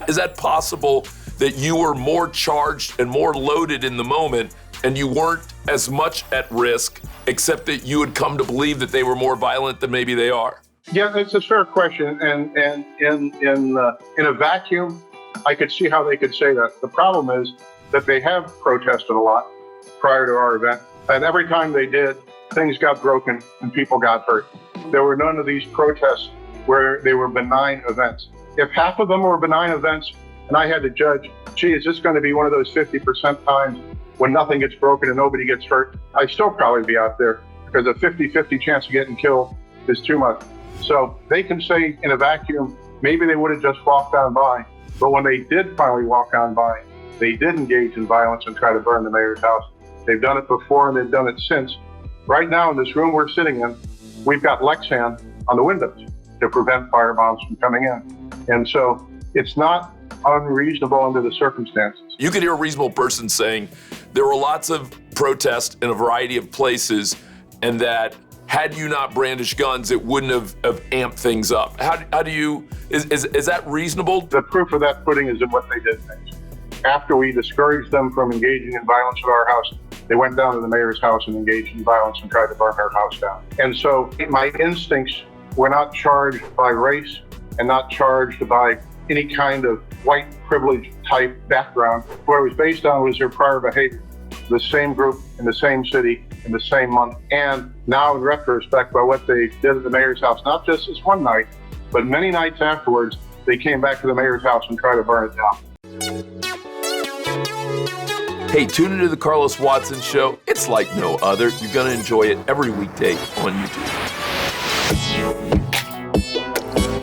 Is that possible that you were more charged and more loaded in the moment and you weren't as much at risk, except that you had come to believe that they were more violent than maybe they are? Yeah, it's a fair question. And in a vacuum, I could see how they could say that. The problem is that they have protested a lot prior to our event. And every time they did, things got broken and people got hurt. There were none of these protests where they were benign events. If half of them were benign events and I had to judge, gee, is this going to be one of those 50% times when nothing gets broken and nobody gets hurt, I'd still probably be out there because a 50-50 chance of getting killed is too much. So they can say in a vacuum, maybe they would have just walked on by. But when they did finally walk on by, they did engage in violence and try to burn the mayor's house. They've done it before and they've done it since. Right now in this room we're sitting in, we've got Lexan on the windows to prevent firebombs from coming in. And so it's not unreasonable under the circumstances. You could hear a reasonable person saying there were lots of protests in a variety of places, and that had you not brandished guns, it wouldn't have amped things up. How do you, is that reasonable? The proof of that pudding is in what they did next. After we discouraged them from engaging in violence at our house, they went down to the mayor's house and engaged in violence and tried to burn her house down. And so my instincts were not charged by race and not charged by any kind of white privilege type background. What it was based on was their prior behavior. The same group in the same city in the same month. And now in retrospect, by what they did at the mayor's house, not just this one night, but many nights afterwards, they came back to the mayor's house and tried to burn it down. Hey, tune into the Carlos Watson Show. It's like no other. You're going to enjoy it every weekday on YouTube.